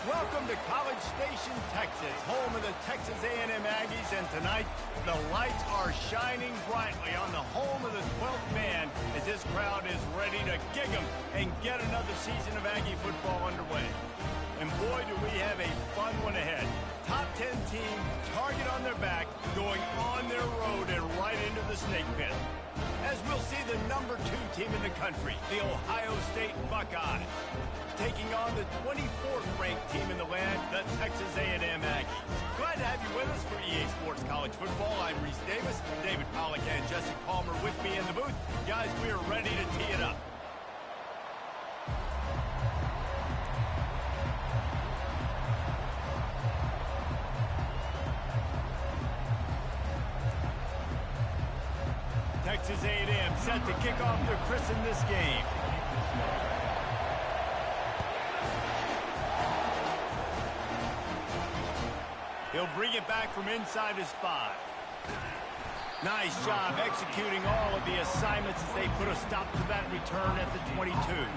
Welcome to College Station, Texas, home of the Texas A&M Aggies, and tonight the lights are shining brightly on the home of the 12th man as this crowd is ready to gig 'em and get another season of Aggie football underway. And boy, do we have a fun one ahead. Top 10 team, target on their back, going on their road and right into the snake pit. As we'll see the number 2 team in the country, the Ohio State Buckeyes, taking on the 24th ranked team in the land, the Texas A&M Aggies. Glad to have you with us for EA Sports College Football. I'm Reese Davis, David Pollack and Jesse Palmer with me in the booth. Guys, we are ready to tee it up. Texas A&M set to kick off their christen this game. He'll bring it back from inside his 5. Nice job executing all of the assignments as they put a stop to that return at the 22.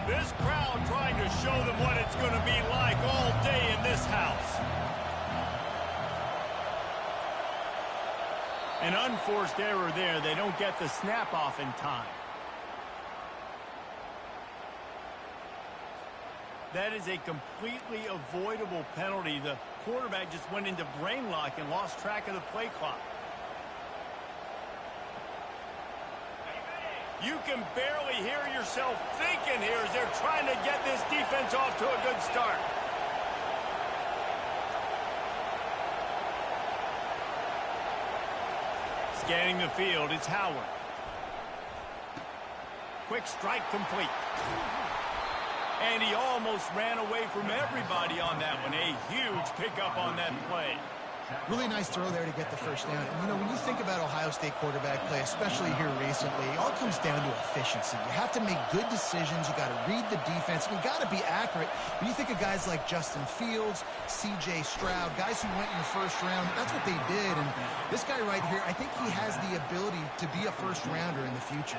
This crowd trying to show them what it's going to be like all day in this house. An unforced error there. They don't get the snap off in time. That is a completely avoidable penalty. The quarterback just went into brain lock and lost track of the play clock. You can barely hear yourself thinking here as they're trying to get this defense off to a good start. Scanning the field, it's Howard. Quick strike complete. And he almost ran away from everybody on that one. A huge pickup on that play. Really nice throw there to get the first down. And, you know, when you think about Ohio State quarterback play, especially here recently, it all comes down to efficiency. You have to make good decisions. You got to read the defense. And you got to be accurate. When you think of guys like Justin Fields, C.J. Stroud, guys who went in the first round, that's what they did. And this guy right here, I think he has the ability to be a first-rounder in the future.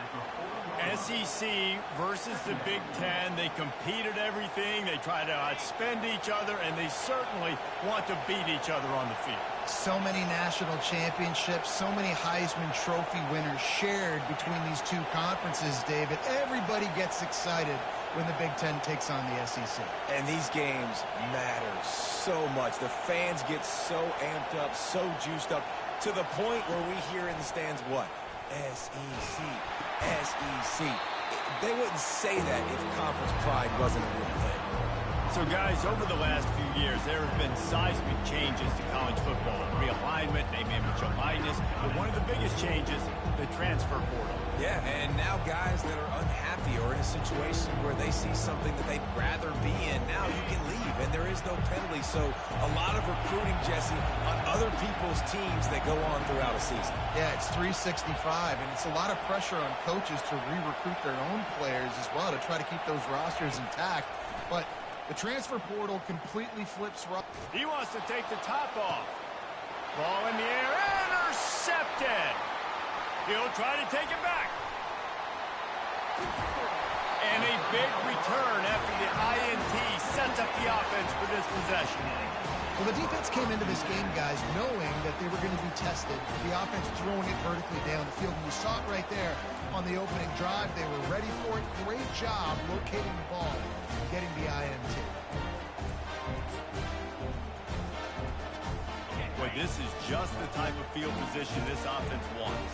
SEC versus the Big Ten. They compete at everything. They try to outspend each other, and they certainly want to beat each other on the field. So many national championships, so many Heisman Trophy winners shared between these two conferences, David. Everybody gets excited when the Big Ten takes on the SEC. And these games matter so much. The fans get so amped up, so juiced up, to the point where we hear in the stands what? SEC. SEC. They wouldn't say that if conference pride wasn't a real thing. So, guys, over the last few years, there have been seismic changes to college football. Realignment, name, image, alignment. But one of the biggest changes, the transfer portal. Yeah, and now guys that are unhappy or in a situation where they see something that they'd rather be in, now you can leave, and there is no penalty. So a lot of recruiting, Jesse, on other people's teams that go on throughout a season. Yeah, it's 365, and it's a lot of pressure on coaches to re-recruit their own players as well to try to keep those rosters intact. But the transfer portal completely flips. He wants to take the top off. Ball in the air, intercepted. He'll try to take it back. And a big return after the INT sets up the offense for this possession. Well, the defense came into this game, guys, knowing that they were going to be tested. The offense throwing it vertically down the field. And you saw it right there on the opening drive. They were ready for it. Great job locating the ball, getting the INT. Boy, this is just the type of field position this offense wants.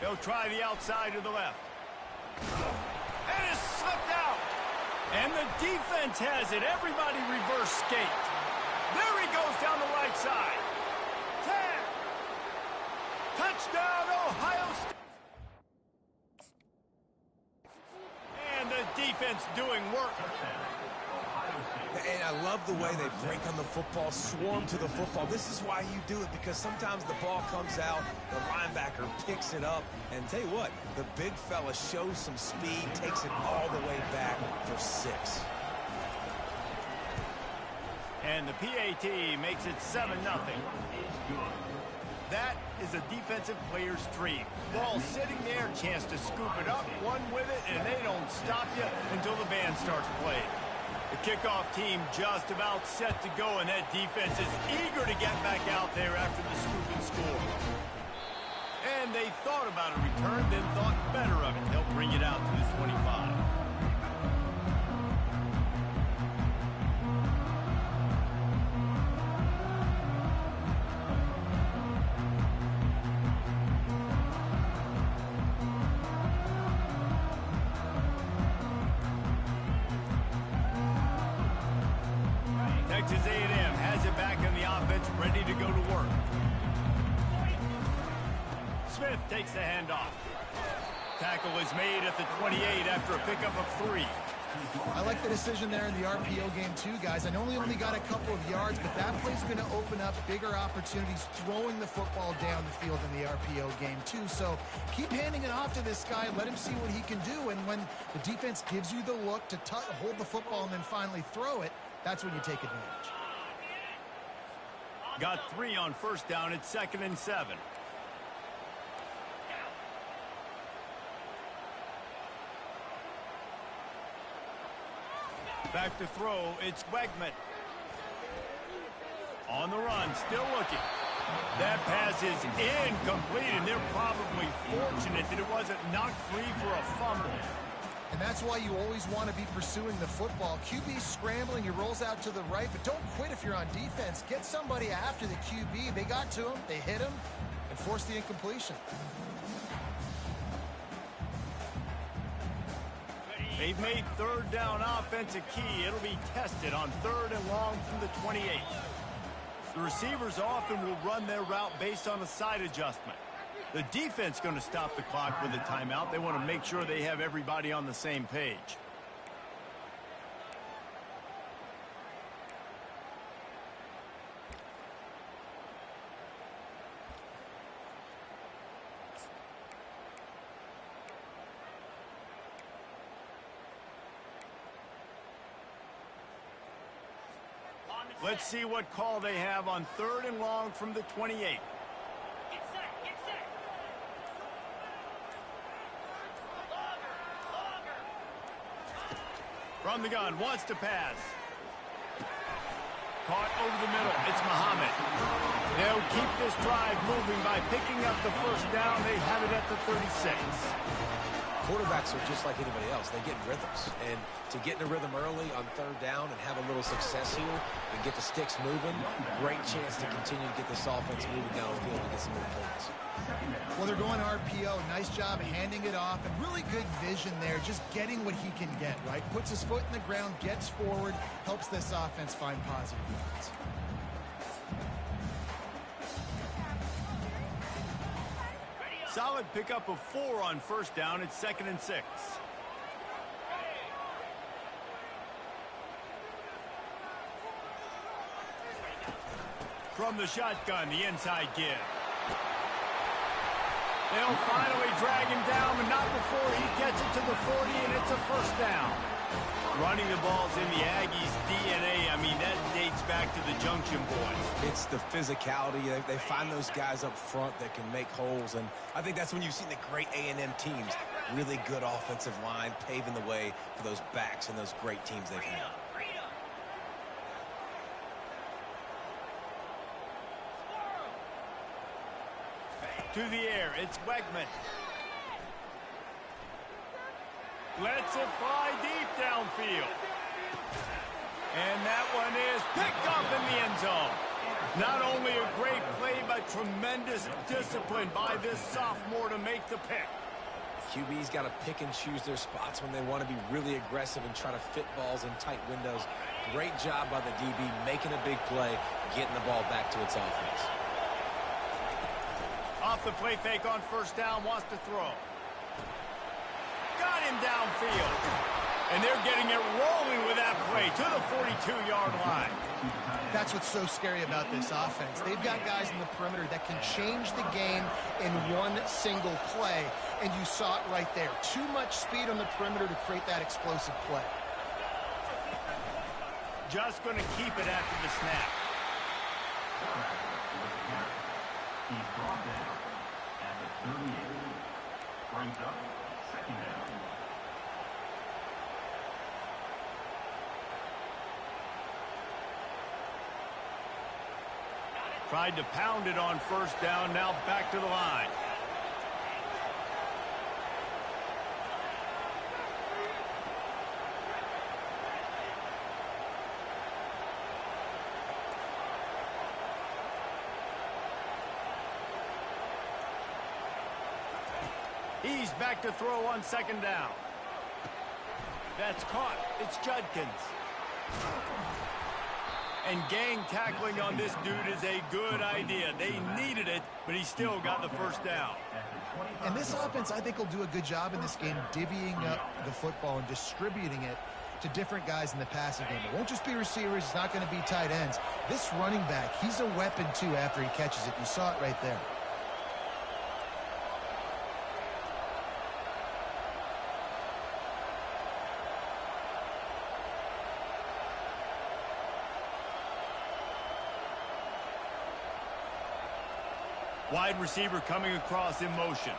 He'll try the outside to the left. And it's slipped out. And the defense has it. Everybody reverse skate. There he goes down the right side. 10. Touchdown, Ohio State. And the defense doing work. And I love the way they break on the football, swarm to the football. This is why you do it, because sometimes the ball comes out, the linebacker picks it up, and tell you what, the big fella shows some speed, takes it all the way back for 6. And the PAT makes it 7-0. That is a defensive player's dream. Ball sitting there, chance to scoop it up, one with it, and they don't stop you until the band starts playing. The kickoff team just about set to go, and that defense is eager to get back out there after the scoop and score. And they thought about a return, then thought better of it. They'll bring it out to the 25. Texas A&M has it back in the offense, ready to go to work. Smith takes the handoff. Tackle is made at the 28 after a pickup of 3. I like the decision there in the RPO game too, guys. I know he only got a couple of yards, but that play's going to open up bigger opportunities throwing the football down the field in the RPO game too. So keep handing it off to this guy. Let him see what he can do. And when the defense gives you the look to hold the football and then finally throw it, that's when you take advantage. Got 3 on first down. It's 2nd and 7. Back to throw, it's Wegman. On the run, still looking. That pass is incomplete, and they're probably fortunate that it wasn't knocked free for a fumble. And that's why you always want to be pursuing the football. QB scrambling, he rolls out to the right, but don't quit if you're on defense. Get somebody after the QB. They got to him, they hit him, and forced the incompletion. They've made 3rd down offense a key. It'll be tested on 3rd and long from the 28. The receivers often will run their route based on a side adjustment. The defense going to stop the clock with a timeout. They want to make sure they have everybody on the same page. Let's see what call they have on 3rd and long from the 28. From the gun, wants to pass. Caught over the middle. It's Muhammad. They'll keep this drive moving by picking up the first down. They have it at the 36. Quarterbacks are just like anybody else. They get in rhythms. And to get in a rhythm early on 3rd down and have a little success here and get the sticks moving, great chance to continue to get this offense moving downfield and get some more points. Well, they're going RPO. Nice job handing it off, and really good vision there, just getting what he can get, right? Puts his foot in the ground, gets forward, helps this offense find positive yards. Solid pickup of 4 on first down. It's 2nd and 6. From the shotgun, the inside give. They'll finally drag him down, but not before he gets it to the 40, and it's a first down. Running the ball's in the Aggies' DNA. I mean, that dates back to the Junction Boys. It's the physicality. They find those guys up front that can make holes, and I think that's when you've seen the great A&M teams. Really good offensive line, paving the way for those backs and those great teams they've had. To the air, it's Wegman. Lets it fly deep downfield. And that one is picked up in the end zone. Not only a great play, but tremendous discipline by this sophomore to make the pick. QB's got to pick and choose their spots when they want to be really aggressive and try to fit balls in tight windows. Great job by the DB making a big play, getting the ball back to its offense. Off the play fake on first down, wants to throw. Got him downfield. And they're getting it rolling with that play to the 42-yard line. That's what's so scary about this offense. They've got guys in the perimeter that can change the game in one single play, and you saw it right there. Too much speed on the perimeter to create that explosive play. Just going to keep it after the snap. He's brought down at the 38. Brings up second down. Tried to pound it on first down, now back to the line. He's back to throw on second down. That's caught. It's Judkins. And gang tackling on this dude is a good idea. They needed it, but he still got the first down. And this offense, I think, will do a good job in this game divvying up the football and distributing it to different guys in the passing game. It won't just be receivers. It's not going to be tight ends. This running back, he's a weapon, too, after he catches it. You saw it right there. Wide receiver coming across in motion.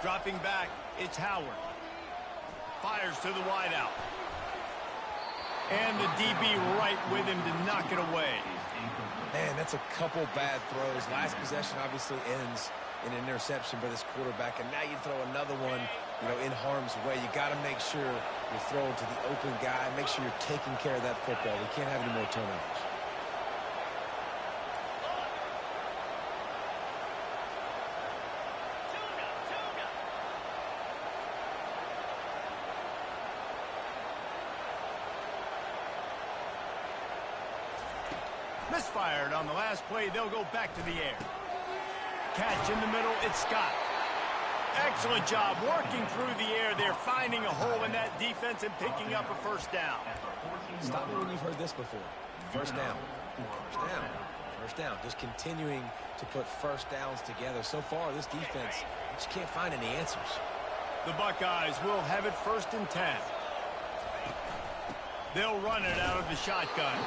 Dropping back, it's Howard. Fires to the wideout. And the DB right with him to knock it away. Man, that's a couple bad throws. Last possession obviously ends in an interception by this quarterback, and now you throw another one, in harm's way. You got to make sure you're throwing to the open guy. Make sure you're taking care of that football. We can't have any more turnovers. Misfired on the last play. They'll go back to the air. Catch in the middle. It's Scott. Excellent job working through the air. They're finding a hole in that defense and picking up a first down. Stop me when you've heard this before. First down. First down. First down. Just continuing to put first downs together. So far, this defense just can't find any answers. The Buckeyes will have it 1st and 10. They'll run it out of the shotgun.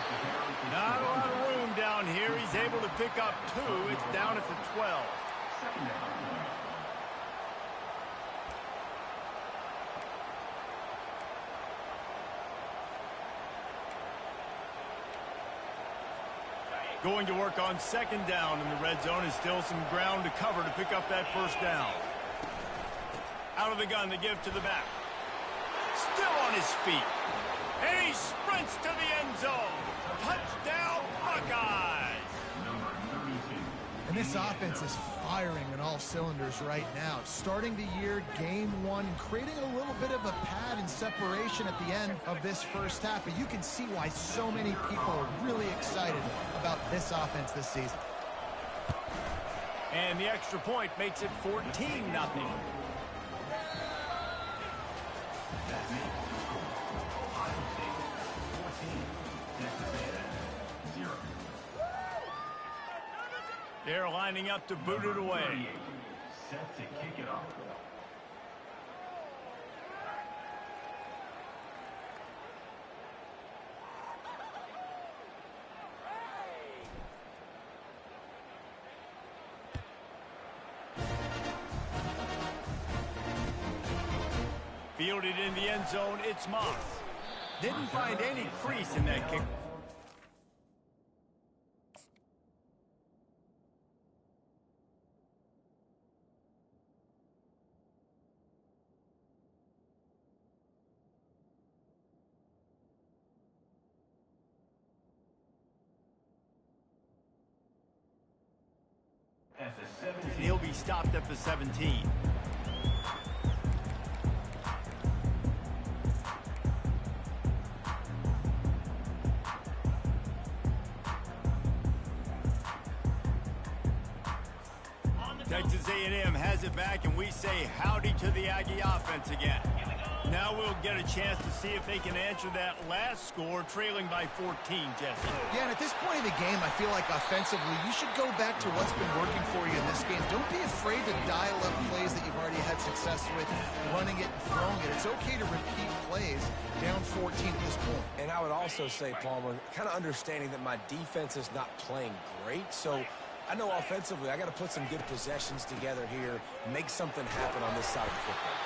Not a lot of room down here. He's able to pick up 2. It's down at the 12. Going to work on second down in the red zone. Is still some ground to cover to pick up that first down. Out of the gun, the give to the back. Still on his feet. And he sprints to the end zone. Touchdown, Buckeyes! And this offense is firing on all cylinders right now. Starting the year, game 1, and creating a little bit of a pad and separation at the end of this first half. But you can see why so many people are really excited about this offense this season. And the extra point makes it 14-0. They're lining up to boot it away. Set to kick it off. Fielded in the end zone, it's Moss. Didn't find any crease in that kick. He'll be stopped at the 17. Texas A&M has it back, and we say howdy to the Aggie offense again. Now we'll get a chance to see if they can answer that last score, trailing by 14, Jesse. Yeah, and at this point in the game, I feel like offensively, you should go back to what's been working for you in this game. Don't be afraid to dial up plays that you've already had success with, running it and throwing it. It's okay to repeat plays down 14 at this point. And I would also say, Palmer, kind of understanding that my defense is not playing great, so I know offensively I got to put some good possessions together here, make something happen on this side of the football.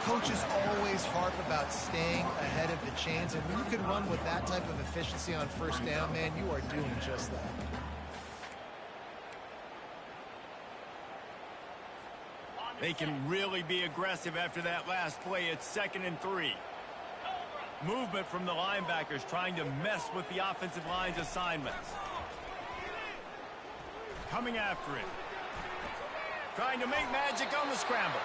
Coaches always harp about staying ahead of the chains, and when you can run with that type of efficiency on first down, man, you are doing just that. They can really be aggressive after that last play. It's 2nd and 3. Movement from the linebackers trying to mess with the offensive line's assignments. Coming after it. Trying to make magic on the scramble.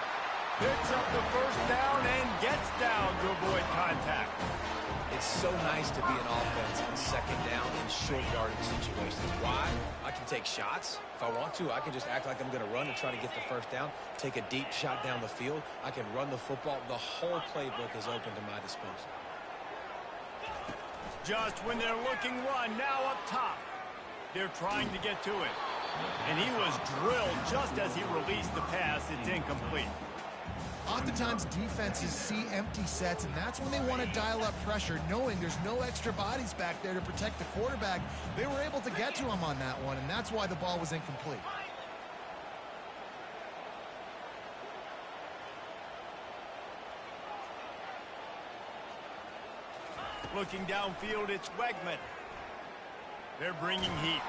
Picks up the first down and gets down to avoid contact. It's so nice to be an offense on 2nd down in short yardage situations. Why? I can take shots. If I want to, I can just act like I'm going to run and try to get the first down, take a deep shot down the field. I can run the football. The whole playbook is open to my disposal. Just when they're looking run, now up top. They're trying to get to it. And he was drilled just as he released the pass. It's incomplete. Oftentimes, defenses see empty sets, and that's when they want to dial up pressure, knowing there's no extra bodies back there to protect the quarterback. They were able to get to him on that one, and that's why the ball was incomplete. Looking downfield, it's Wegman. They're bringing heat.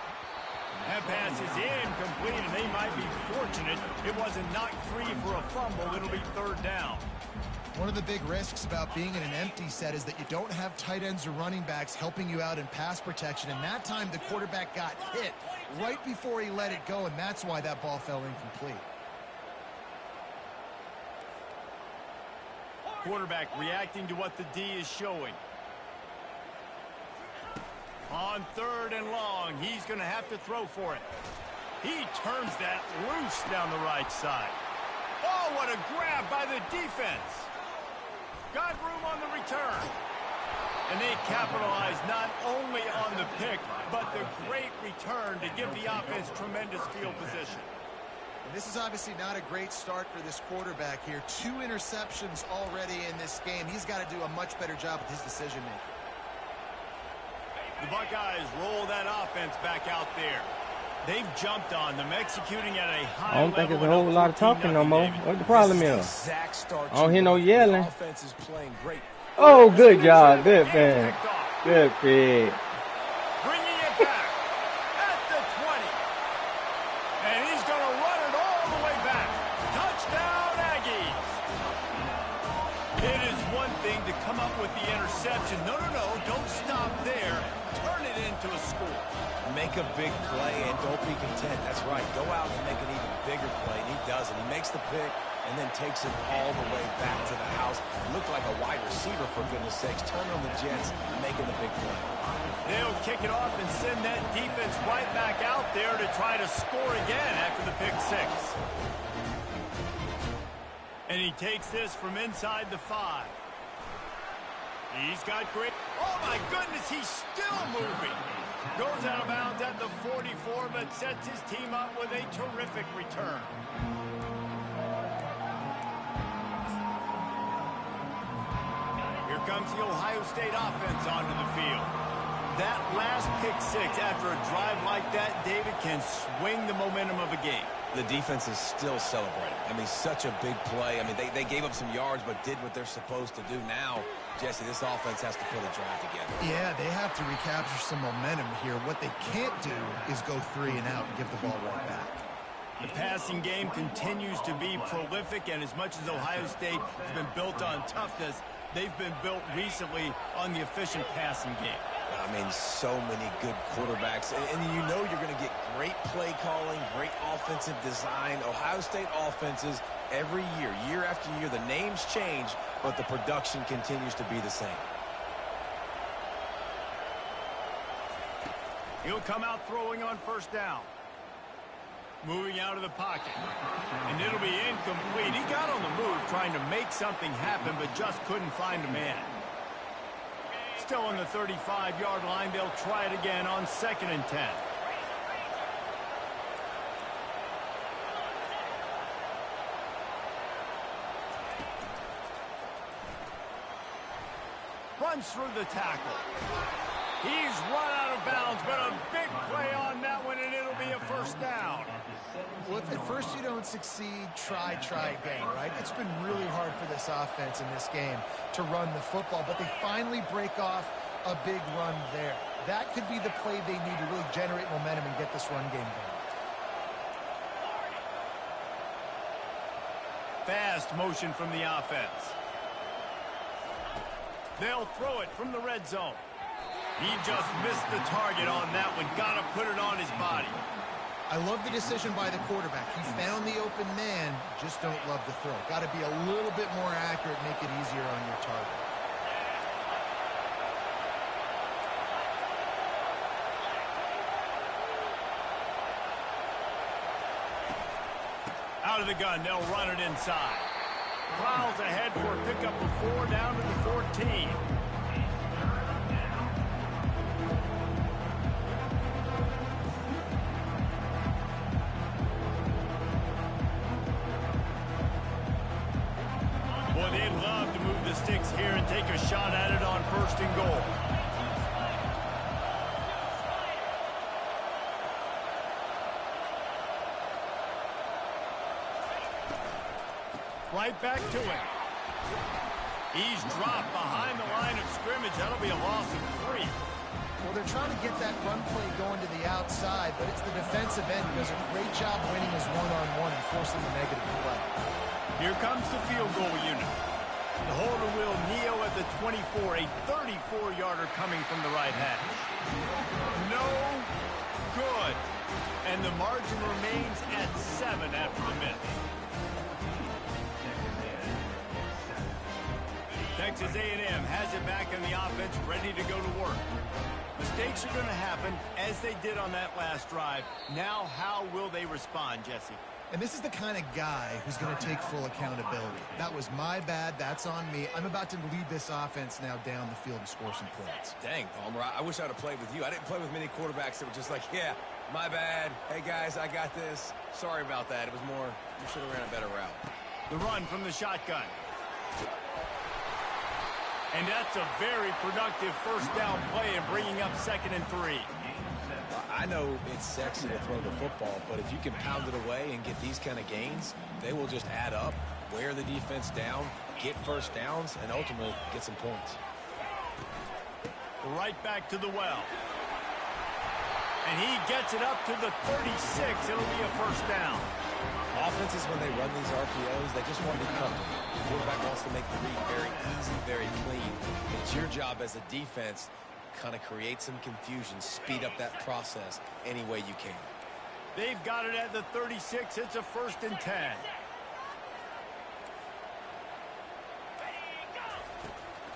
That pass is incomplete, and they might be fortunate it wasn't knocked free for a fumble. It'll be 3rd down. One of the big risks about being in an empty set is that you don't have tight ends or running backs helping you out in pass protection, and that time the quarterback got hit right before he let it go, and that's why that ball fell incomplete. Quarterback reacting to what the D is showing. On 3rd and long, he's going to have to throw for it. He turns that loose down the right side. Oh, what a grab by the defense. Got room on the return. And they capitalize not only on the pick, but the great return to give the offense tremendous field position. And this is obviously not a great start for this quarterback here. 2 interceptions already in this game. He's got to do a much better job with his decision-making. The Buckeyes roll that offense back out there. They've jumped on them, executing at a high level. I don't think it's a whole lot of talking no more. What the problem is? I don't hear no yelling. Offense is playing great. Oh, good job. Good, man. Good pick. Bringing it back at the 20. And he's going to run it all the way back. Touchdown, Aggies. It is one thing to come up with the interception. No, don't stop there. Turn it into a score. Make a big play and don't be content. That's right. Go out and make an even bigger play, and he does it. He makes the pick and then takes it all the way back to the house. Looked like a wide receiver, for goodness sakes. Turn on the Jets, making the big play. They'll kick it off and send that defense right back out there to try to score again after the pick 6. And he takes this from inside the 5. He's got great... Oh, my goodness, he's still moving. Goes out of bounds at the 44, but sets his team up with a terrific return. Here comes the Ohio State offense onto the field. That last pick 6 after a drive like that, David, can swing the momentum of a game. The defense is still celebrating. I mean, such a big play. I mean, they gave up some yards but did what they're supposed to do. Now, Jesse, this offense has to put a drive together. Yeah, they have to recapture some momentum here. What they can't do is go 3 and out and give the ball right back. The passing game continues to be prolific, and as much as Ohio State has been built on toughness, they've been built recently on the efficient passing game. I mean, so many good quarterbacks. And you know you're going to get great play calling, great offensive design. Ohio State offenses every year, year after year, the names change, but the production continues to be the same. He'll come out throwing on first down. Moving out of the pocket. And it'll be incomplete. He got on the move trying to make something happen, but just couldn't find a man. Still on the 35-yard line. They'll try it again on 2nd and 10. Runs through the tackle. He's run out of bounds, but a big play on that one, and it'll be a first down. Well, if at first you don't succeed, try again, right? It's been really hard for this offense in this game to run the football, but they finally break off a big run there. That could be the play they need to really generate momentum and get this run game going. Fast motion from the offense. They'll throw it from the red zone. He just missed the target on that one. Got to put it on his body. I love the decision by the quarterback. He found the open man, just don't love the throw. Got to be a little bit more accurate, make it easier on your target. Out of the gun, they'll run it inside. Plows ahead for a pickup of 4 down to the 14. Boy, they'd love to move the sticks here and take a shot at it on 1st and goal. Right back to him. He's dropped behind the line of scrimmage. That'll be a loss of 3. Well, they're trying to get that run play going to the outside, but it's the defensive end who does a great job winning his one-on-one and forcing the negative play. Here comes the field goal unit. The holder will kneel at the 24, a 34-yarder coming from the right hash. No good. And the margin remains at 7 after the miss. Texas A&M has it back in the offense, ready to go to work. Mistakes are going to happen, as they did on that last drive. Now, how will they respond, Jesse? And this is the kind of guy who's going to take full accountability. That was my bad. That's on me. I'm about to lead this offense now down the field and score some points. Dang, Palmer, I wish I'd have played with you. I didn't play with many quarterbacks that were just like, yeah, my bad. Hey, guys, I got this. Sorry about that. It was more, you should have ran a better route. The run from the shotgun. And that's a very productive first down play and bringing up 2nd and 3. I know it's sexy to throw the football, but if you can pound it away and get these kind of gains, they will just add up, wear the defense down, get first downs, and ultimately get some points. Right back to the well. And he gets it up to the 36. It'll be a first down. Offenses, when they run these RPOs, they just want to be comfortable. The quarterback wants to make the read very easy, very clean. It's your job as a defense to kind of create some confusion, speed up that process any way you can. They've got it at the 36. It's a 1st and 10.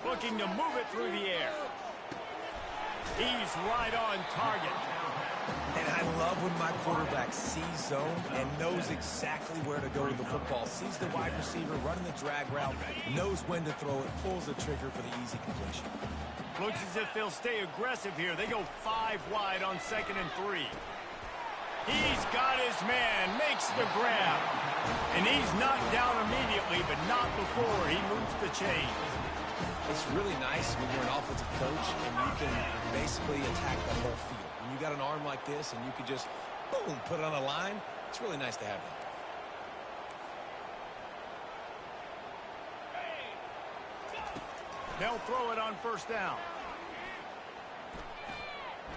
Looking to move it through the air. He's right on target. And I love when my quarterback sees zone and knows exactly where to go with the football. Sees the wide receiver running the drag route, knows when to throw it, pulls the trigger for the easy completion. Looks as if they'll stay aggressive here. They go 5 wide on 2nd and 3. He's got his man, makes the grab. And he's knocked down immediately, but not before he moves the chains. It's really nice when you're an offensive coach and you can basically attack the whole field. When you got an arm like this and you can just, boom, put it on a line, it's really nice to have that. They'll throw it on 1st down.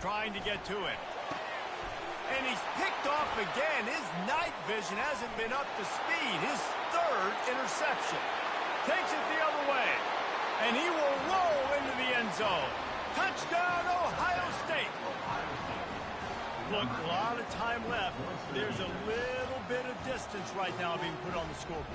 Trying to get to it. And he's picked off again. His night vision hasn't been up to speed. His 3rd interception. Takes it the other way. And he will roll into the end zone. Touchdown, Ohio State. Look, a lot of time left. There's a little bit of distance right now being put on the scoreboard.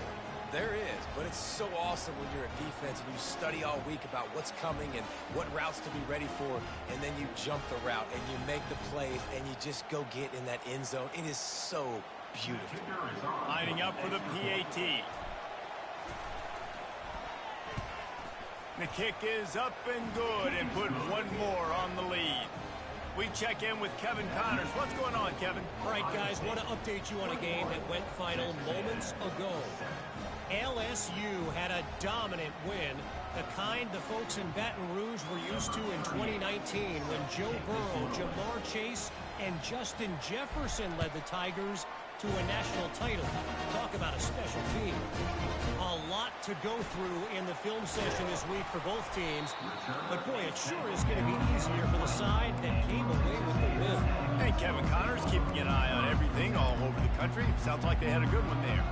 There is, but it's so awesome when you're a defense and you study all week about what's coming and what routes to be ready for, and then you jump the route and you make the plays and you just go get in that end zone. It is so beautiful. Lining up for the PAT. The kick is up and good and put one more on the lead. We check in with Kevin Connors. What's going on, Kevin? All right, guys, want to update you on a game that went final moments ago. LSU had a dominant win, the kind the folks in Baton Rouge were used to in 2019 when Joe Burrow, Jamar Chase, and Justin Jefferson led the Tigers to a national title. Talk about a special team. A lot to go through in the film session this week for both teams. But boy, it sure is going to be easier for the side that came away with the win. And Kevin Connors keeping an eye on everything all over the country. Sounds like they had a good one there.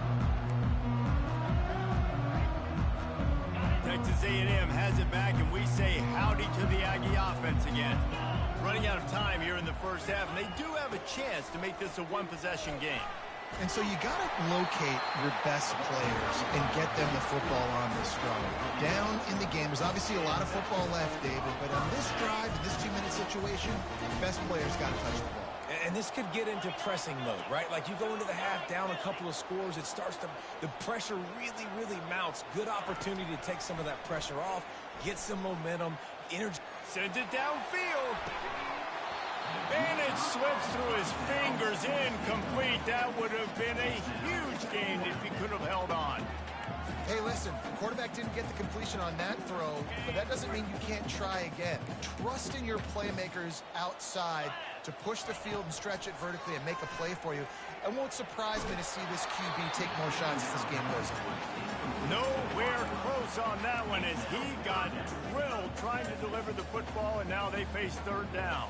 Texas A&M has it back, and we say howdy to the Aggie offense again. Running out of time here in the first half, and they do have a chance to make this a one-possession game. And so you got to locate your best players and get them the football on this drive. Down in the game, there's obviously a lot of football left, David, but on this drive, in this 2-minute situation, best players got to touch the ball. And this could get into pressing mode, right? Like you go into the half down a couple of scores, it starts to, the pressure really, really mounts. Good opportunity to take some of that pressure off, get some momentum, energy. Sends it downfield. And it slips through his fingers, incomplete. That would have been a huge gain if he could have held on. Hey, listen, the quarterback didn't get the completion on that throw, but that doesn't mean you can't try again. Trust in your playmakers outside to push the field and stretch it vertically and make a play for you. It won't surprise me to see this QB take more shots as this game goes on. Nowhere close on that one as he got drilled trying to deliver the football, and now they face third down.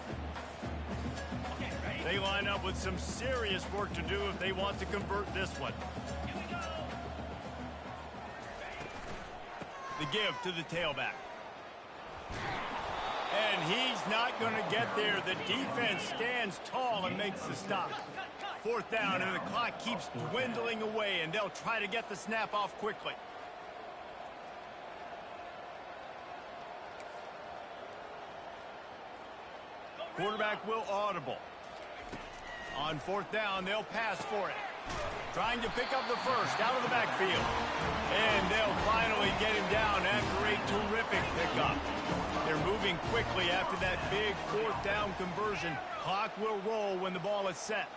They line up with some serious work to do if they want to convert this one. The give to the tailback. And he's not going to get there. The defense stands tall and makes the stop. Fourth down, and the clock keeps dwindling away, and they'll try to get the snap off quickly. Quarterback will audible. On fourth down, they'll pass for it. Trying to pick up the first out of the backfield. And they'll finally get him down after a terrific pickup. They're moving quickly after that big fourth down conversion. Clock will roll when the ball is set.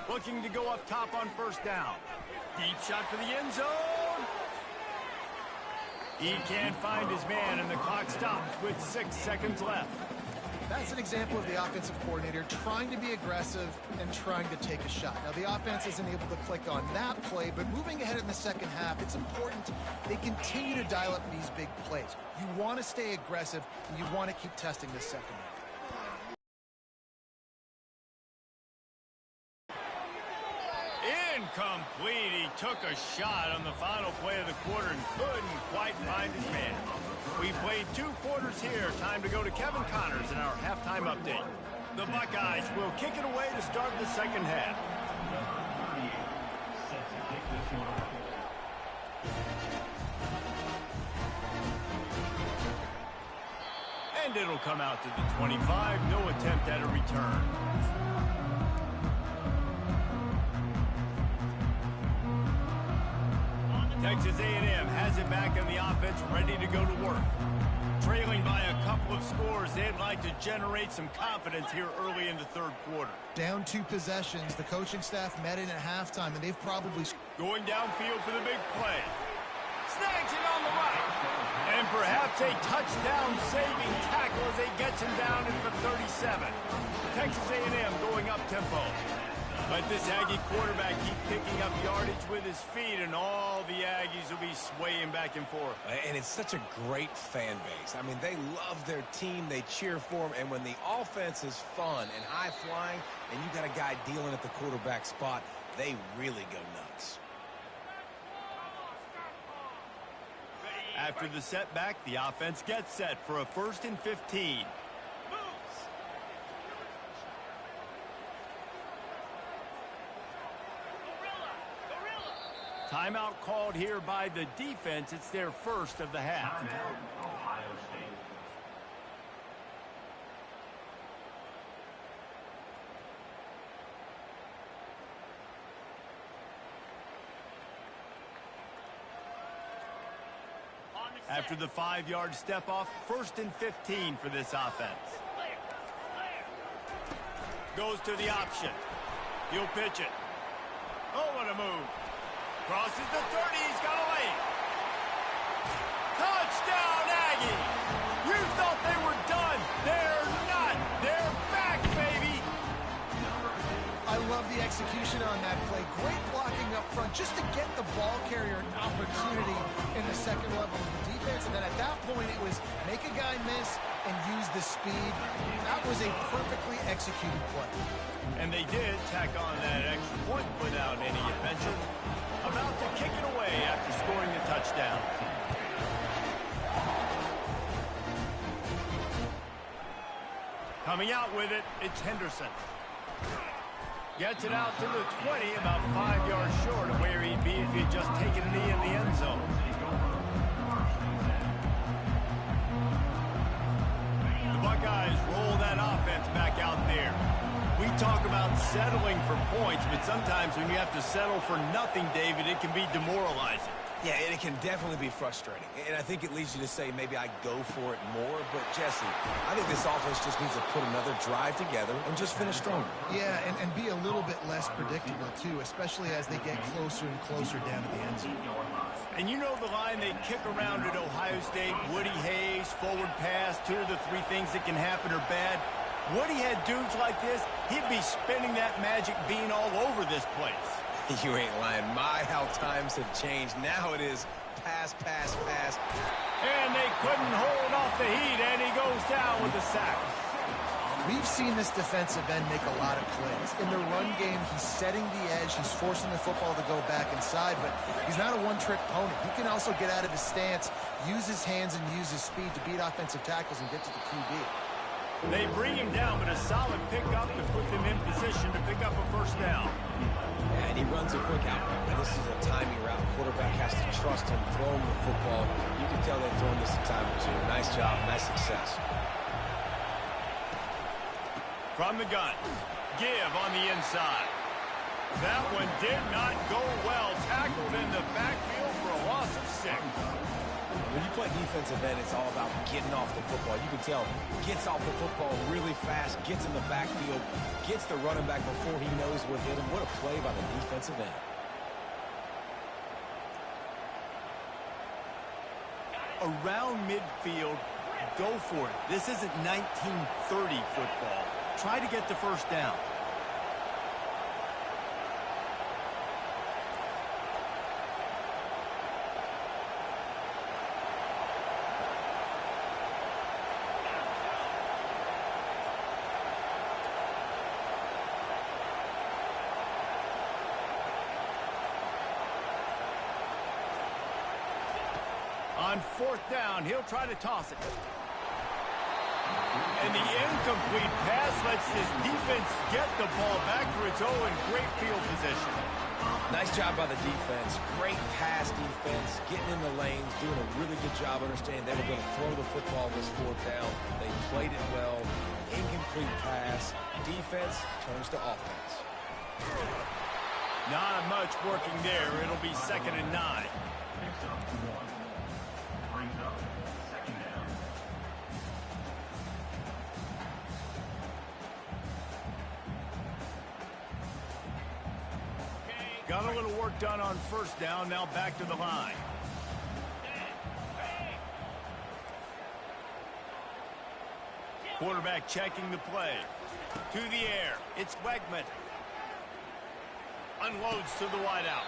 Looking to go up top on first down. Deep shot for the end zone. He can't find his man, and the clock stops with 6 seconds left. That's an example of the offensive coordinator trying to be aggressive and trying to take a shot. Now, the offense isn't able to click on that play, but moving ahead in the second half, it's important they continue to dial up these big plays. You want to stay aggressive, and you want to keep testing this second half. Incomplete. He took a shot on the final play of the quarter and couldn't quite find his man. We played 2 quarters here. Time to go to Kevin Connors in our halftime update. The Buckeyes will kick it away to start the second half. And it'll come out to the 25. No attempt at a return. Texas A&M has it back in the offense, ready to go to work. Trailing by a couple of scores, they'd like to generate some confidence here early in the third quarter. Down 2 possessions, the coaching staff met in at halftime, and they've probably... Going downfield for the big play. Snags it on the right. And perhaps a touchdown-saving tackle as they gets him down at the 37. Texas A&M going up tempo. Let this Aggie quarterback keep picking up yardage with his feet, and all the Aggies will be swaying back and forth. And it's such a great fan base. I mean, they love their team. They cheer for them. And when the offense is fun and high-flying, and you got a guy dealing at the quarterback spot, they really go nuts. After the setback, the offense gets set for a 1st and 15. Timeout called here by the defense. It's their first of the half. Timeout, Ohio State. After the 5-yard step off, 1st and 15 for this offense. Goes to the option. He'll pitch it. Oh, what a move. Crosses the 30. He's got a lane. Touchdown, Aggie! You thought they were done. They're not. They're back, baby. I love the execution on that play. Great blocking up front just to get the ball carrier an opportunity in the second level of the defense. And then at that point, it was make a guy miss and use the speed. That was a perfectly executed play. And they did tack on that extra point without any adventure. About to kick it away after scoring the touchdown. Coming out with it, it's Henderson. Gets it out to the 20, about 5 yards short of where he'd be if he'd just taken a knee in the end zone. The Buckeyes roll that offense back out there. We talk about settling for points, but sometimes when you have to settle for nothing, David, it can be demoralizing. Yeah, and it can definitely be frustrating. And I think it leads you to say maybe I go for it more. But, Jesse, I think this offense just needs to put another drive together and just finish stronger. Yeah, and be a little bit less predictable, too, especially as they get closer and closer down to the end zone. And you know the line they kick around at Ohio State, Woody Hayes, forward pass, 2 of the 3 things that can happen are bad. Woody had dudes like this, he'd be spinning that magic bean all over this place. You ain't lying. My, how times have changed. Now it is pass, pass, pass. And they couldn't hold off the heat, and he goes down with a sack. We've seen this defensive end make a lot of plays. In the run game, he's setting the edge. He's forcing the football to go back inside, but he's not a one-trick pony. He can also get out of his stance, use his hands, and use his speed to beat offensive tackles and get to the QB. They bring him down, but a solid pickup to put them in position to pick up a first down. And he runs a quick out. And this is a timing route. Quarterback has to trust him, throw him the football. You can tell they've thrown this a time or two. Nice job, nice success. From the gun, give on the inside. That one did not go well. Tackled in the backfield for a loss of 6. When you play defensive end, it's all about getting off the football. You can tell, gets off the football really fast, gets in the backfield, gets the running back before he knows what hit him. What a play by the defensive end. Around midfield, go for it. This isn't 1930 football. Try to get the first down. On 4th down, he'll try to toss it. And the incomplete pass lets this defense get the ball back to its own great field position. Nice job by the defense. Great pass defense, getting in the lanes, doing a really good job understanding they were going to throw the football this 4th down. They played it well. Incomplete pass. Defense turns to offense. Not much working there. It'll be 2nd and 9. Got a little work done on 1st down, now back to the line. Quarterback checking the play. To the air, it's Wegman. Unloads to the wideout.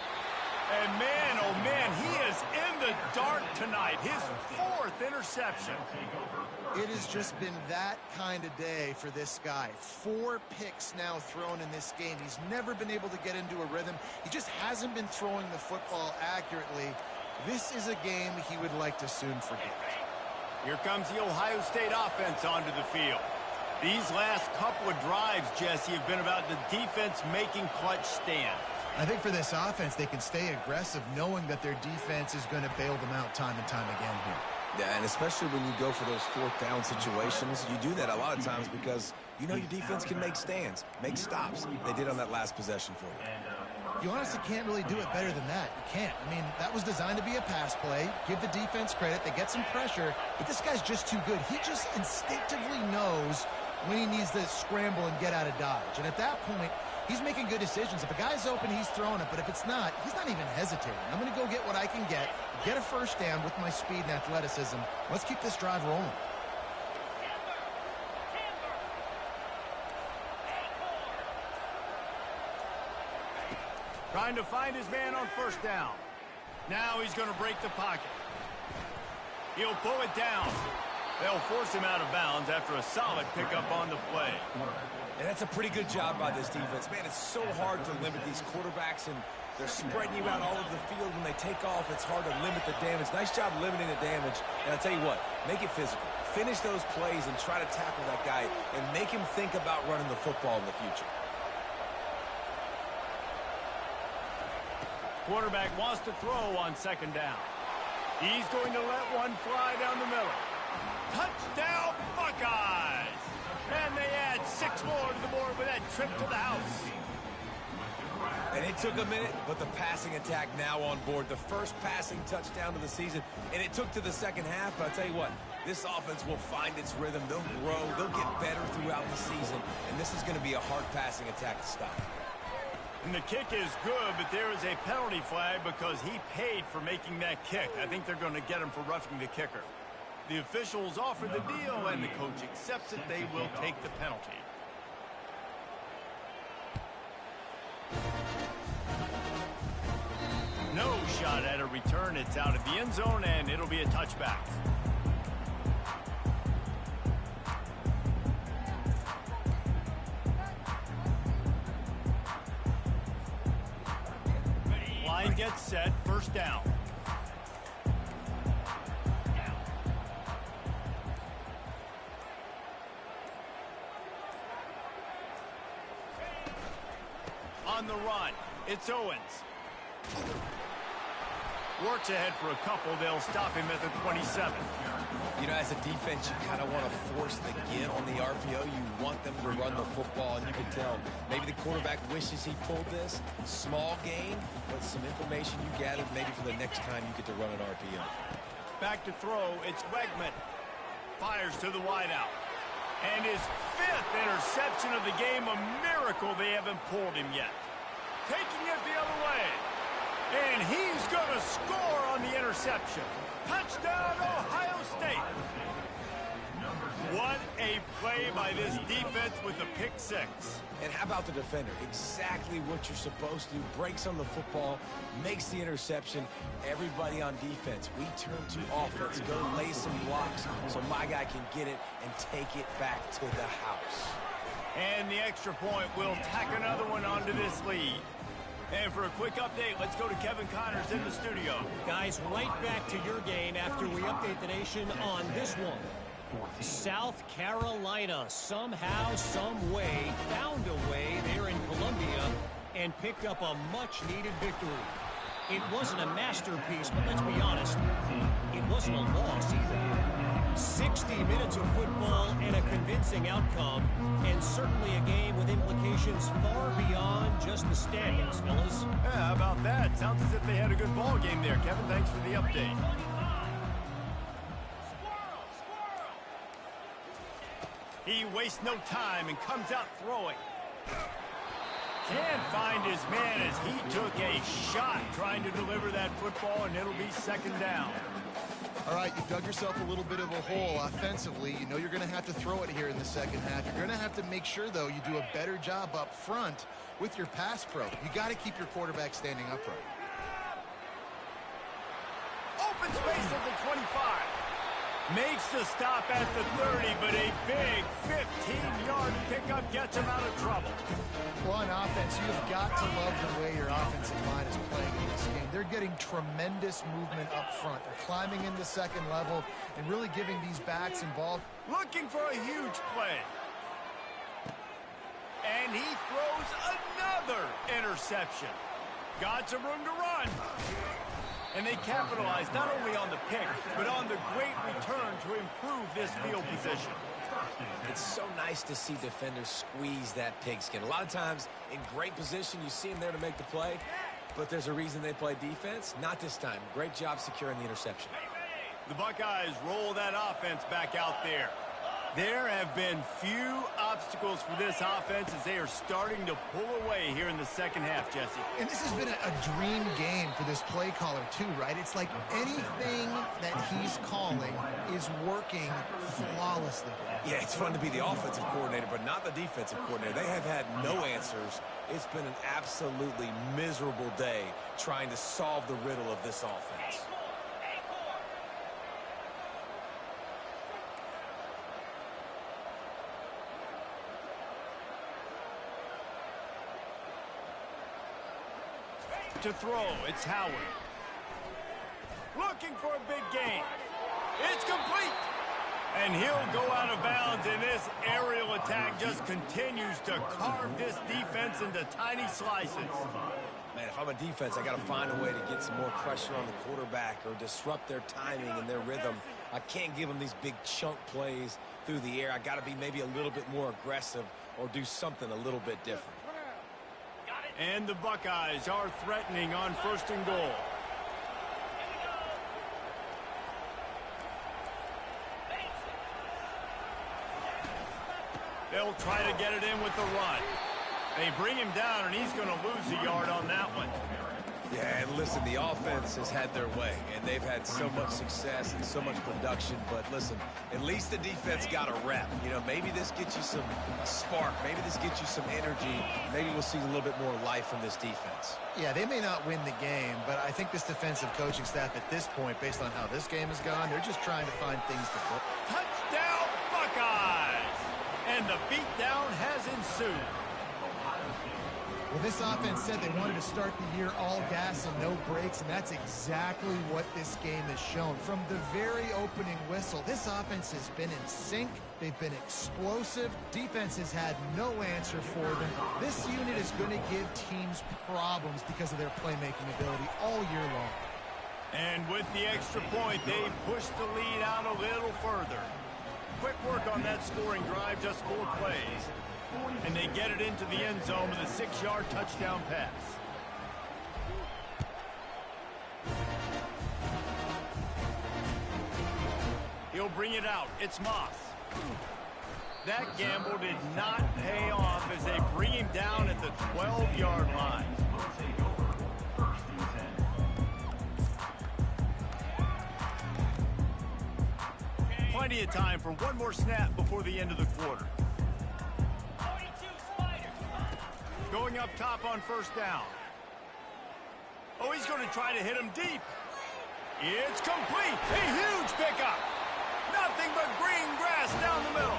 And man, oh man, he is in the dark tonight. His 4th interception. It has just been that kind of day for this guy. 4 picks now thrown in this game. He's never been able to get into a rhythm. He just hasn't been throwing the football accurately. This is a game he would like to soon forget. Here comes the Ohio State offense onto the field. These last couple of drives, Jesse, have been about the defense making clutch stands. I think for this offense, they can stay aggressive knowing that their defense is going to bail them out time and time again here. Yeah, and especially when you go for those 4th down situations, you do that a lot of times because you know your defense can make stands, make stops. They did on that last possession for you. You honestly can't really do it better than that. You can't. I mean, that was designed to be a pass play. Give the defense credit. They get some pressure, but this guy's just too good. He just instinctively knows when he needs to scramble and get out of dodge. And at that point, he's making good decisions. If a guy's open, he's throwing it. But if it's not, he's not even hesitating. I'm going to go get what I can get a first down with my speed and athleticism. Let's keep this drive rolling. Trying to find his man on first down. Now he's going to break the pocket. He'll pull it down. They'll force him out of bounds after a solid pickup on the play. And that's a pretty good job by this defense. Man, it's so hard to limit these quarterbacks, and they're spreading you out all over the field. When they take off, it's hard to limit the damage. Nice job limiting the damage. And I'll tell you what, make it physical. Finish those plays and try to tackle that guy and make him think about running the football in the future. Quarterback wants to throw on second down. He's going to let one fly down the middle. Touchdown, Buckeyes! And they add 6 more to the board with that trip to the house. And it took a minute, but the passing attack now on board. The first passing touchdown of the season, and it took to the second half. But I'll tell you what, this offense will find its rhythm. They'll grow. They'll get better throughout the season. And this is going to be a hard passing attack to stop. And the kick is good, but there is a penalty flag because he paid for making that kick. I think they're going to get him for roughing the kicker. The officials offer the deal, and the coach accepts it. They will take the penalty. No shot at a return. It's out of the end zone, and it'll be a touchback. Line gets set, first down. On the run, it's Owens. Works ahead for a couple. They'll stop him at the 27. You know, as a defense, you kind of want to force the give on the RPO. You want them to run the football, and you can tell maybe the quarterback wishes he pulled this. Small gain, but some information you gathered maybe for the next time you get to run an RPO. Back to throw, it's Wegman. Fires to the wideout. And his 5th interception of the game, a miracle they haven't pulled him yet. Taking it the other way. And he's going to score on the interception. Touchdown, Ohio State. What a play by this defense with the pick 6. And how about the defender? Exactly what you're supposed to do. Breaks on the football, makes the interception. Everybody on defense, we turn to offense. Go lay some blocks so my guy can get it and take it back to the house. And the extra point will tack another one onto this lead. And for a quick update, let's go to Kevin Connors in the studio. Guys, right back to your game after we update the nation on this one. South Carolina somehow, some way, found a way there in Columbia and picked up a much-needed victory. It wasn't a masterpiece, but let's be honest, it wasn't a loss either. 60 minutes of football and a convincing outcome, and certainly a game with implications far beyond just the standings, fellas. Yeah, how about that? Sounds as if they had a good ball game there. Kevin, thanks for the update. He wastes no time and comes out throwing. Can't find his man as he took a shot trying to deliver that football, and it'll be second down. All right, you've dug yourself a little bit of a hole offensively. You know you're going to have to throw it here in the second half. You're going to have to make sure, though, you do a better job up front with your pass pro. You got to keep your quarterback standing upright. Open space at the 25. Makes the stop at the 30, but a big 15-yard pickup gets him out of trouble. Well, on offense, you've got to love the way your offensive line is playing in this game. They're getting tremendous movement up front. They're climbing into second level and really giving these backs involved. Looking for a huge play. And he throws another interception. Got some room to run. And they capitalize not only on the pick, but on the great return to improve this field position. It's so nice to see defenders squeeze that pigskin. A lot of times in great position, you see them there to make the play, but there's a reason they play defense. Not this time. Great job securing the interception. The Buckeyes roll that offense back out there. There have been few obstacles for this offense as they are starting to pull away here in the second half, Jesse. And this has been a dream game for this play caller, too, right? It's like anything that he's calling is working flawlessly. Yeah, it's fun to be the offensive coordinator, but not the defensive coordinator. They have had no answers. It's been an absolutely miserable day trying to solve the riddle of this offense. To throw, it's Howard. Looking for a big gain. It's complete. And he'll go out of bounds, and this aerial attack just continues to carve this defense into tiny slices. Man, if I'm a defense, I got to find a way to get some more pressure on the quarterback or disrupt their timing and their rhythm. I can't give them these big chunk plays through the air. I got to be maybe a little bit more aggressive or do something a little bit different. And the Buckeyes are threatening on 1st and goal. They'll try to get it in with the run. They bring him down, and he's going to lose a yard on that one. Yeah, and listen, the offense has had their way, and they've had so much success and so much production. But listen, at least the defense got a rep. You know, maybe this gets you a spark. Maybe this gets you some energy. Maybe we'll see a little bit more life from this defense. Yeah, they may not win the game, but I think this defensive coaching staff at this point, based on how this game has gone, they're just trying to find things to put. Touchdown, Buckeyes! And the beatdown has ensued. Well, this offense said they wanted to start the year all gas and no brakes, and that's exactly what this game has shown. From the very opening whistle, this offense has been in sync. They've been explosive. Defense has had no answer for them. This unit is going to give teams problems because of their playmaking ability all year long. And with the extra point, they push the lead out a little further. Quick work on that scoring drive, just 4 plays. And they get it into the end zone with a 6-yard touchdown pass. He'll bring it out. It's Moss. That gamble did not pay off as they bring him down at the 12-yard line. Plenty of time for one more snap before the end of the quarter. Going up top on 1st down. Oh, he's going to try to hit him deep. It's complete. A huge pickup. Nothing but green grass down the middle.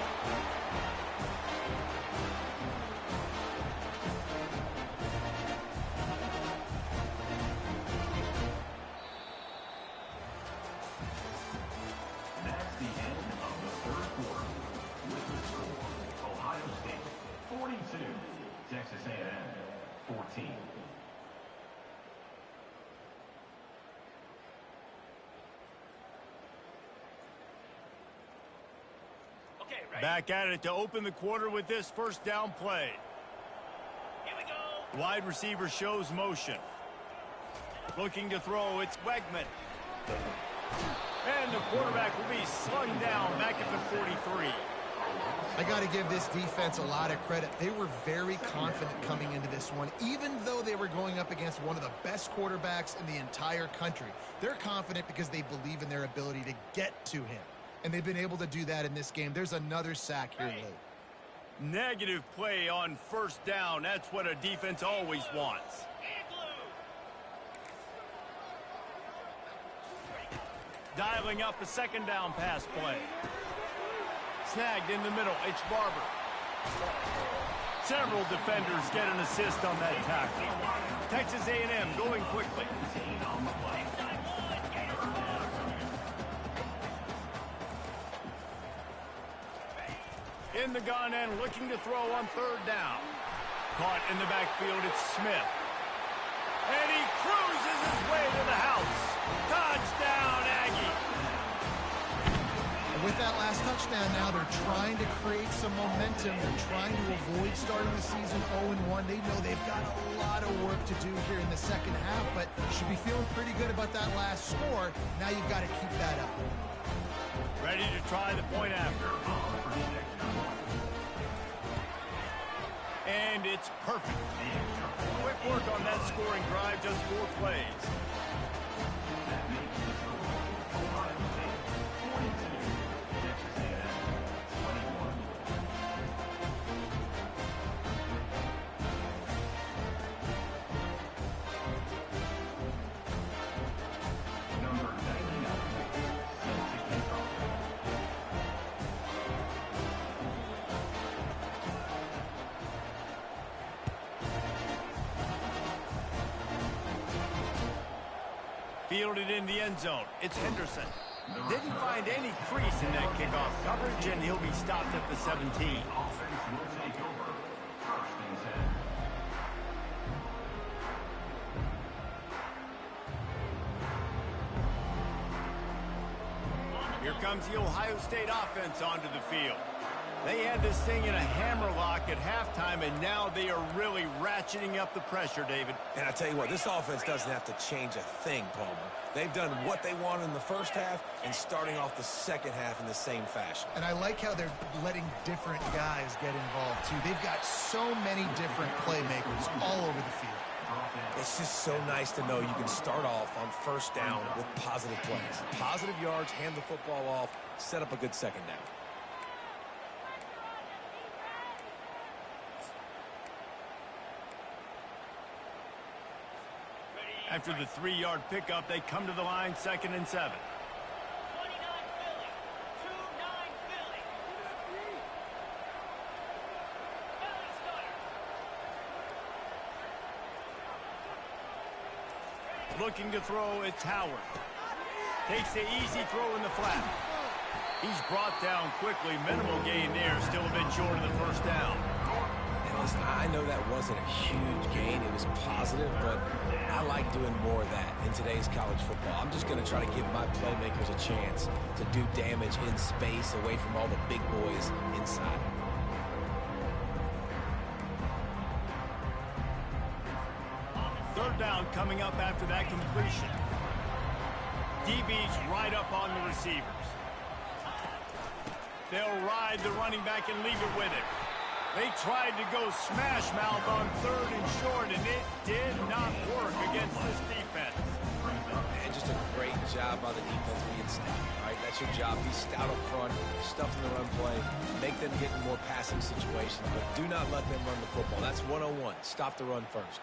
That's the end of the 3rd quarter. With the score, Ohio State 42, Texas A&M 14. Back at it to open the quarter with this 1st down play. Here we go. Wide receiver shows motion. Looking to throw, it's Wegman. And the quarterback will be slung down back at the 43. I got to give this defense a lot of credit. They were very confident coming into this one, even though they were going up against one of the best quarterbacks in the entire country. They're confident because they believe in their ability to get to him. And they've been able to do that in this game. There's another sack here late. Negative play on 1st down. That's what a defense always wants. Dialing up a 2nd down pass play. Snagged in the middle. It's Barber. Several defenders get an assist on that tackle. Texas A&M going quickly. In the gun and looking to throw on 3rd down. Caught in the backfield, it's Smith. And he cruises his way to the house. Touchdown, Aggie. With that last touchdown now, they're trying to create some momentum. They're trying to avoid starting the season 0-1. They know they've got a lot of work to do here in the second half, but you should be feeling pretty good about that last score. Now you've got to keep that up. Ready to try the point after. And it's perfect. Quick work on that scoring drive, just 4 plays. Fielded in the end zone. It's Henderson. Didn't find any crease in that kickoff coverage, and he'll be stopped at the 17. Here comes the Ohio State offense onto the field. They had this thing in a hammerlock at halftime, and now they are really ratcheting up the pressure, David. And I tell you what, this offense doesn't have to change a thing, Palmer. They've done what they wanted in the first half and starting off the second half in the same fashion. And I like how they're letting different guys get involved, too. They've got so many different playmakers all over the field. It's just so nice to know you can start off on first down with positive plays. Positive yards, hand the football off, set up a good second down. After the 3-yard pickup, they come to the line, 2nd and 7. Looking to throw, it's Howard. Takes the easy throw in the flat. He's brought down quickly. Minimal gain there, still a bit short of the first down. Listen, I know that wasn't a huge gain. It was positive, but I like doing more of that in today's college football. I'm just going to try to give my playmakers a chance to do damage in space away from all the big boys inside. Third down coming up after that completion. DB's right up on the receivers. They'll ride the running back and leave it with him. They tried to go smash mouth on 3rd and short, and it did not work against this defense. And just a great job by the defense being stout. All right, that's your job. Be stout up front, stuff in the run play, make them get in more passing situations, but do not let them run the football. That's 101. Stop the run first.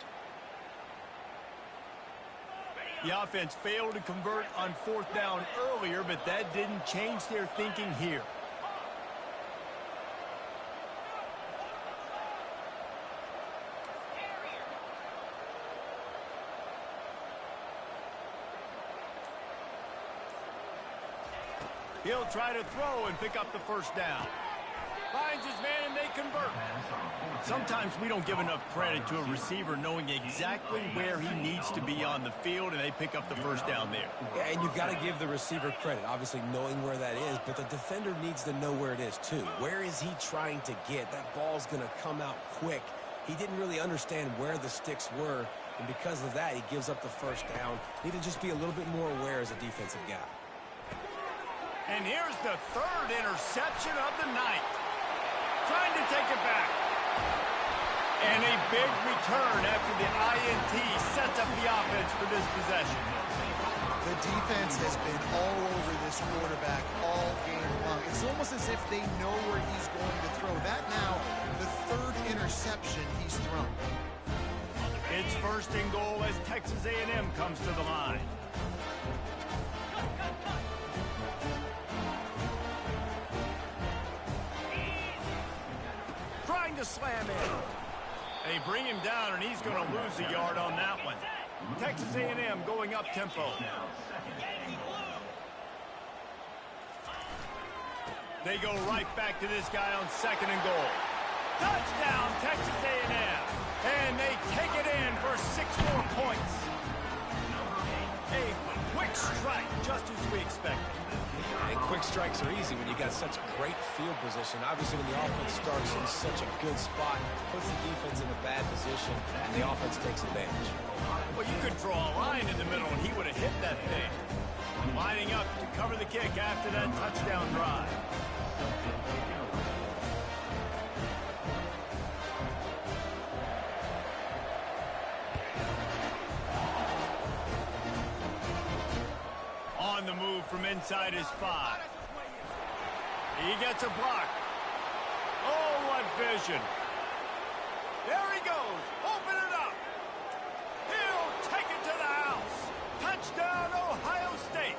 The offense failed to convert on 4th down earlier, but that didn't change their thinking here. He'll try to throw and pick up the first down. Finds his man and they convert. Sometimes we don't give enough credit to a receiver knowing exactly where he needs to be on the field, and they pick up the first down there. Yeah, and you've got to give the receiver credit, obviously knowing where that is, but the defender needs to know where it is too. Where is he trying to get? That ball's going to come out quick. He didn't really understand where the sticks were, and because of that, he gives up the first down. Need to just be a little bit more aware as a defensive guy. And here's the 3rd interception of the night. Trying to take it back. And a big return after the INT sets up the offense for this possession. The defense has been all over this quarterback all game long. It's almost as if they know where he's going to throw. That now, the 3rd interception he's thrown. It's 1st and goal as Texas A&M comes to the line. Trying to slam in. They bring him down, and he's going to lose a yard on that one. Texas A&M going up tempo. They go right back to this guy on 2nd and goal. Touchdown, Texas A&M. And they take it in for 6 more points. A quick strike, just as we expected. And quick strikes are easy when you got such great field position. Obviously, when the offense starts in such a good spot, puts the defense in a bad position, and the offense takes advantage. Well, you could draw a line in the middle, and he would have hit that thing. Lining up to cover the kick after that touchdown drive. On the move from inside his 5. He gets a block. Oh, what vision. There he goes. Open it up. He'll take it to the house. Touchdown, Ohio State.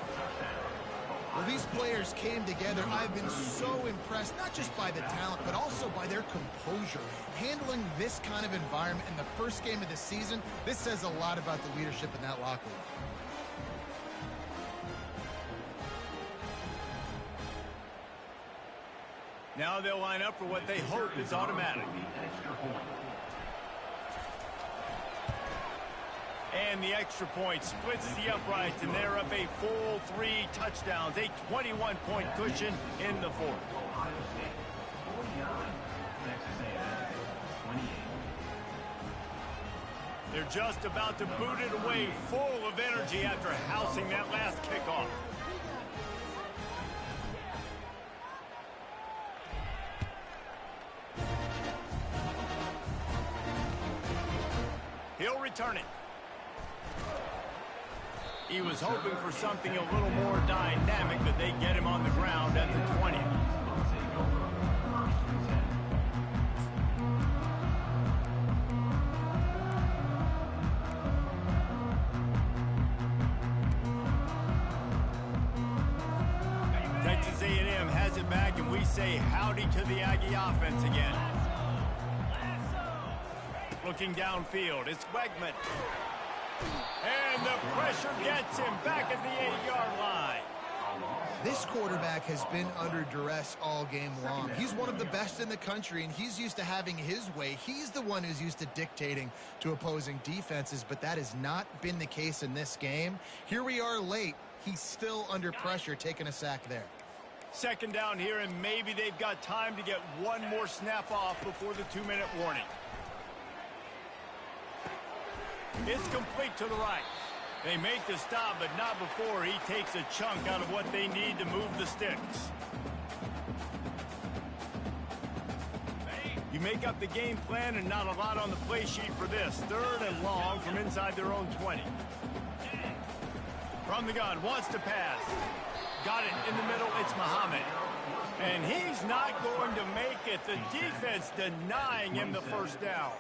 Well, these players came together. I've been so impressed, not just by the talent, but also by their composure. Handling this kind of environment in the first game of the season, this says a lot about the leadership in that locker room. Now they'll line up for what they hope is automatic. And the extra point splits the uprights, and they're up a full 3 touchdowns, a 21-point cushion in the fourth. They're just about to boot it away, full of energy after housing that last kickoff. He'll return it. He was hoping for something a little more dynamic, but they get him on the ground at the 20. Texas A&M has it back, and we say howdy to the Aggie offense again. Looking downfield, it's Wegman. And the pressure gets him back at the 8-yard line. This quarterback has been under duress all game long. He's one of the best in the country, and he's used to having his way. He's the one who's used to dictating to opposing defenses, but that has not been the case in this game. Here we are late. He's still under pressure, taking a sack there. Second down here, and maybe they've got time to get one more snap off before the 2-minute warning. It's complete to the right. They make the stop, but not before he takes a chunk out of what they need to move the sticks. You make up the game plan and not a lot on the play sheet for this. 3rd and long from inside their own 20. From the gun, wants to pass. Got it in the middle, it's Muhammad. And he's not going to make it. The defense denying him the first down.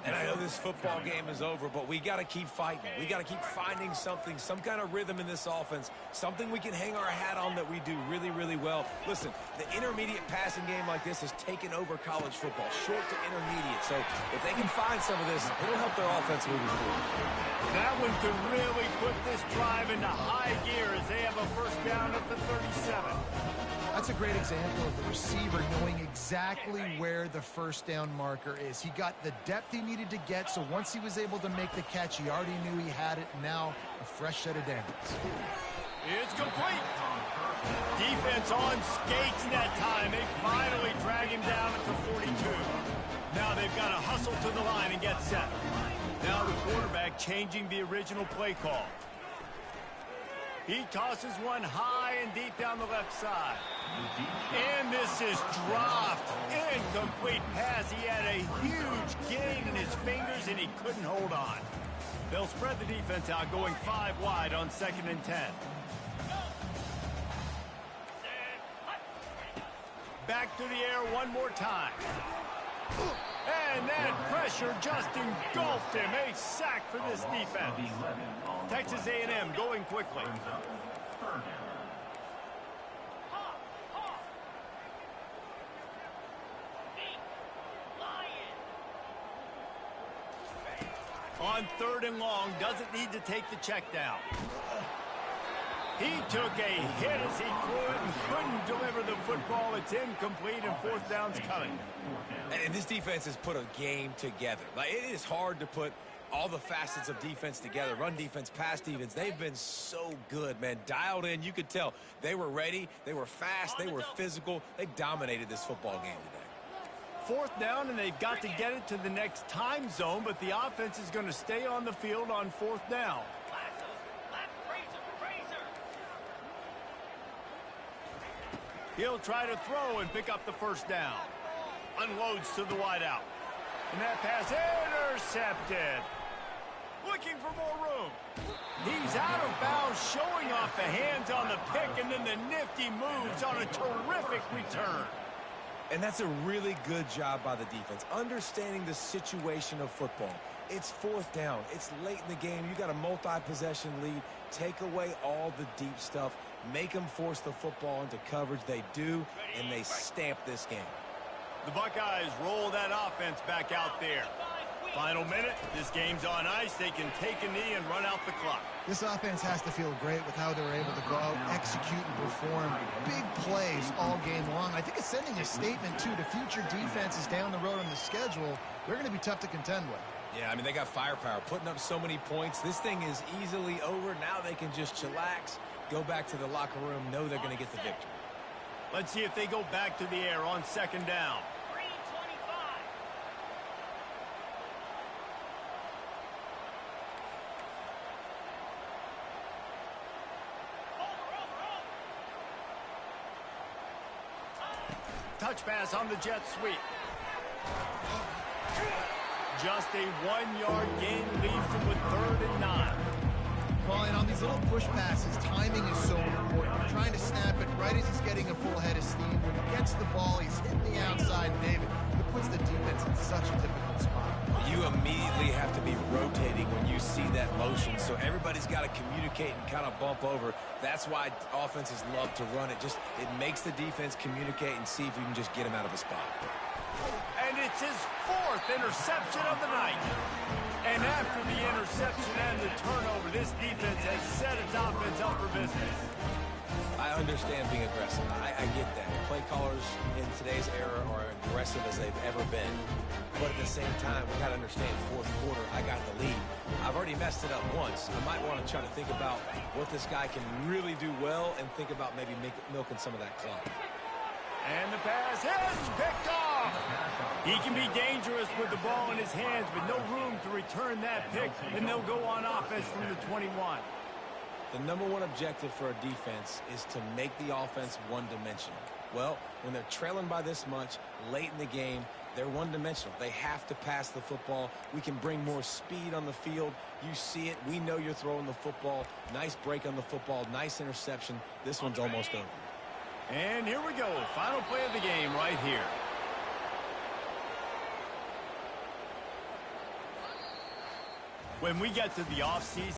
And I know this football game is over, but we got to keep fighting. We got to keep finding something, some kind of rhythm in this offense, something we can hang our hat on that we do really, really well. Listen, the intermediate passing game like this has taken over college football, short to intermediate. So if they can find some of this, it'll help their offense moving forward. That one could really put this drive into high gear as they have a first down at the 37. That's a great example of the receiver knowing exactly where the first down marker is. He got the depth he needed to get, so once he was able to make the catch, he already knew he had it. Now, a fresh set of downs. It's complete. Defense on skates that time. They finally drag him down at the 42. Now they've got to hustle to the line and get set. Now the quarterback changing the original play call. He tosses one high and deep down the left side. And this is dropped. Incomplete pass. He had a huge gain in his fingers, and he couldn't hold on. They'll spread the defense out, going 5 wide on 2nd and 10. Back to the air one more time. And that pressure just engulfed him. A sack for this defense. Texas A&M going quickly. On 3rd and long, doesn't need to take the check down. He took a hit as he threw it and couldn't deliver the football. It's incomplete, and 4th down's coming. And this defense has put a game together. Like, it is hard to put all the facets of defense together, run defense, pass defense. They've been so good, man. Dialed in, you could tell. They were ready, they were fast, they were physical. They dominated this football game today. 4th down, and they've got to get it to the next time zone, but the offense is going to stay on the field on 4th down. He'll try to throw and pick up the 1st down. Unloads to the wideout. And that pass intercepted. Looking for more room. He's out of bounds, showing off the hands on the pick, and then the nifty moves on a terrific return. And that's a really good job by the defense, understanding the situation of football. It's 4th down. It's late in the game. You got a multi-possession lead. Take away all the deep stuff. Make them force the football into coverage. They do, and they stamp this game. The Buckeyes roll that offense back out there. Final minute. This game's on ice. They can take a knee and run out the clock. This offense has to feel great with how they were able to go out, execute, and perform big plays all game long. I think it's sending a statement, too, to future defenses down the road on the schedule. They're going to be tough to contend with. Yeah, I mean, they got firepower, putting up so many points. This thing is easily over. Now they can just chillax, go back to the locker room, know they're going to get the victory. Let's see if they go back to the air on 2nd down. Touch pass on the jet sweep. Just a 1-yard gain leaves them with 3rd and 9. Well, and on these little push passes, timing is so important. You're trying to snap it right as he's getting a full head of steam. When he gets the ball, he's hitting the outside, David. It puts the defense in such a difficult spot. You immediately have to be rotating when you see that motion, so everybody's got to communicate and kind of bump over. That's why offenses love to run it. It makes the defense communicate and see if you can just get him out of a spot. And it's his 4th interception of the night. And after the interception and the turnover, this defense has set its offense up for business. I understand being aggressive. I get that. Play callers in today's era are aggressive as they've ever been. But at the same time, we got to understand 4th quarter, I got the lead. I've already messed it up once. I might want to try to think about what this guy can really do well and think about maybe milking some of that clock. And the pass is picked off. He can be dangerous with the ball in his hands, but no room to return that pick, and they'll go on offense from the 21. The number one objective for a defense is to make the offense one-dimensional. Well, when they're trailing by this much, late in the game, they're one-dimensional. They have to pass the football. We can bring more speed on the field. You see it. We know you're throwing the football. Nice break on the football. Nice interception. This one's almost over. And here we go. Final play of the game right here. When we get to the offseason,